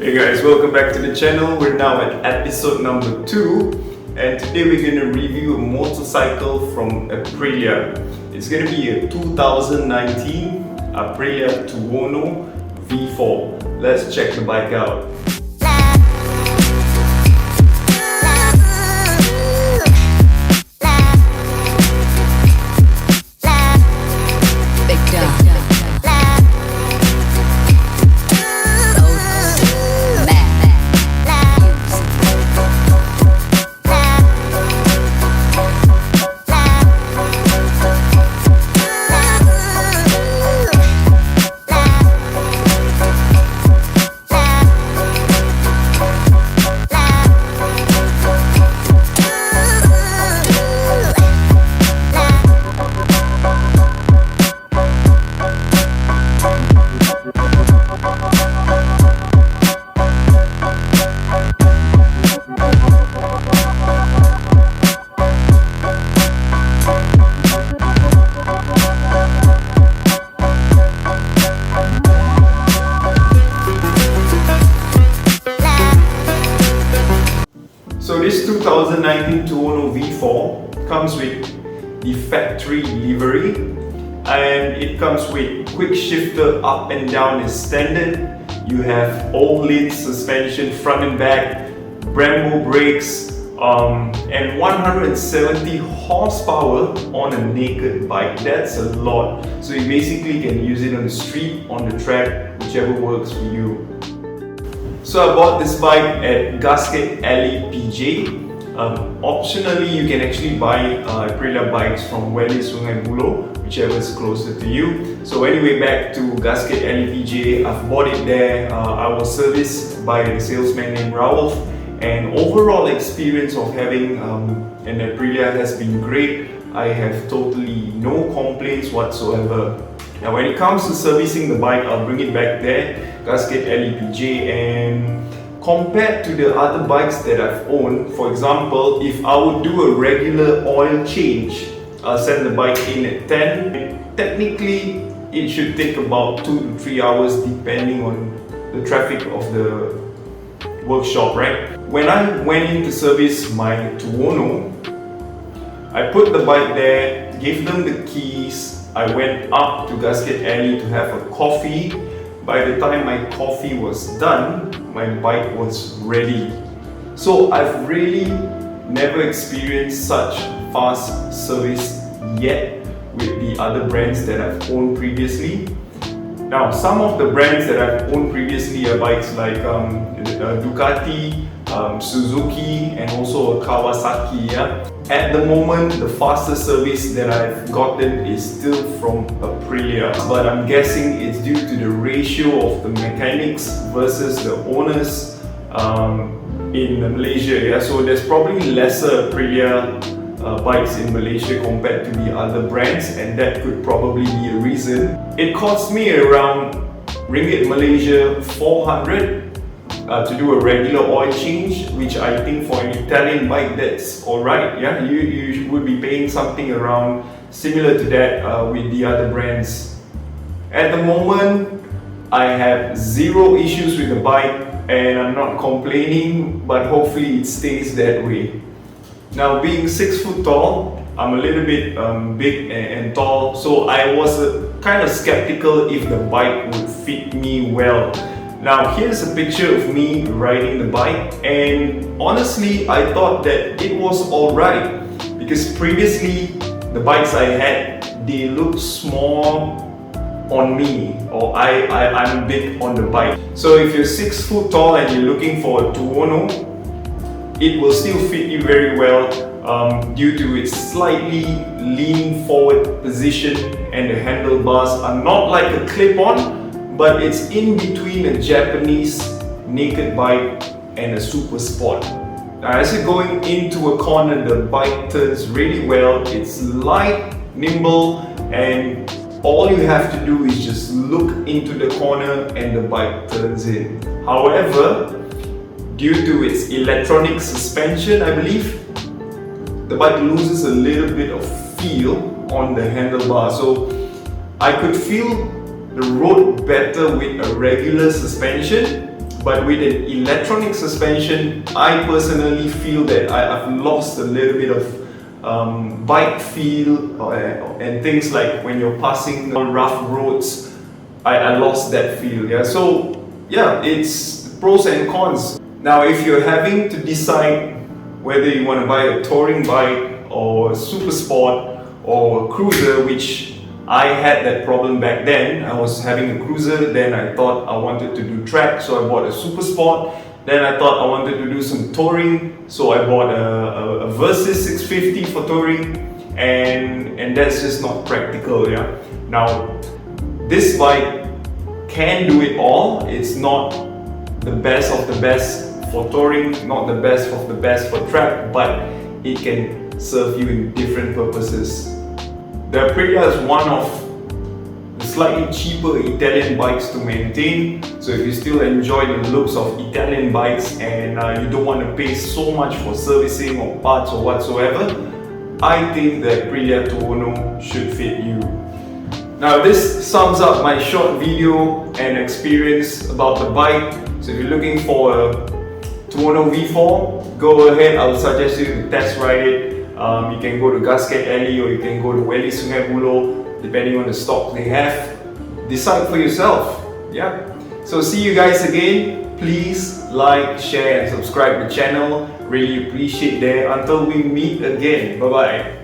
Hey guys, welcome back to the channel. We're now at episode number 2 and today we're going to review a motorcycle from Aprilia. It's going to be a 2019 Aprilia Tuono V4. Let's check the bike out. So this 2019 Tuono V4 comes with the factory livery and it comes with quick shifter up and down as standard. You have all lid suspension front and back, Brembo brakes and 170 horsepower on a naked bike. That's a lot. So you basically can use it on the street, on the track, whichever works for you. So I bought this bike at Gasket Alley PJ. Optionally, you can actually buy Aprilia bikes from Weli Sungai Buloh, whichever is closer to you. So anyway, back to Gasket Alley PJ. I've bought it there. I was serviced by a salesman named Raoul, and overall experience of having an Aprilia has been great. I have totally no complaints whatsoever. Now when it comes to servicing the bike, I'll bring it back there, Gasket Alley PJ, and compared to the other bikes that I've owned, for example, if I would do a regular oil change, I'll send the bike in at 10, and technically it should take about 2 to 3 hours depending on the traffic of the workshop, right? When I went in to service my Tuono, I put the bike there, gave them the keys. I went up to Gasket Alley to have a coffee. By the time my coffee was done, my bike was ready. So I've really never experienced such fast service yet with the other brands that I've owned previously. Now, some of the brands that I've owned previously are bikes like Ducati, Suzuki, and also a Kawasaki. Yeah? At the moment, the fastest service that I've gotten is still from Aprilia, but I'm guessing it's due to the ratio of the mechanics versus the owners in Malaysia. Yeah? So there's probably lesser Aprilia bikes in Malaysia compared to the other brands, and that could probably be a reason. It cost me around Ringgit Malaysia 400 to do a regular oil change, which I think for an Italian bike that's alright. Yeah, you would be paying something around similar to that with the other brands. At the moment, I have zero issues with the bike and I'm not complaining, but hopefully it stays that way. Now, being 6 foot tall, I'm a little bit big and tall, so I was kind of skeptical if the bike would fit me well. Now here's a picture of me riding the bike, and honestly I thought that it was alright because previously the bikes I had, they looked small on me, or I'm big on the bike. So if you're 6 foot tall and you're looking for a Tuono, it will still fit you very well due to its slightly leaning forward position, and the handlebars are not like a clip-on, but it's in between a Japanese naked bike and a super sport. Now, as you're going into a corner, the bike turns really well. It's light, nimble, and all you have to do is just look into the corner and the bike turns in. However, due to its electronic suspension, I believe, the bike loses a little bit of feel on the handlebar. So I could feel the road better with a regular suspension, but with an electronic suspension, I personally feel that I've lost a little bit of bike feel and things like when you're passing on rough roads, I lost that feel. Yeah, so yeah, it's pros and cons. Now, if you're having to decide whether you want to buy a touring bike or a super sport or a cruiser, which I had that problem back then. I was having a cruiser, then I thought I wanted to do track, so I bought a super sport. Then I thought I wanted to do some touring, so I bought a Versys 650 for touring, and that's just not practical. Yeah. Now, this bike can do it all. It's not the best of the best for touring, not the best of the best for track, but it can serve you in different purposes. The Aprilia is one of the slightly cheaper Italian bikes to maintain. So if you still enjoy the looks of Italian bikes and you don't want to pay so much for servicing or parts or whatsoever, I think the Aprilia Tuono should fit you. Now, this sums up my short video and experience about the bike. So if you're looking for a Tuono V4, go ahead. I'll suggest you to test ride it. You can go to Gasket Alley or you can go to Weli Sungai Buloh, depending on the stock they have. Decide for yourself. Yeah. So see you guys again. Please like, share and subscribe to the channel. Really appreciate that. Until we meet again. Bye bye.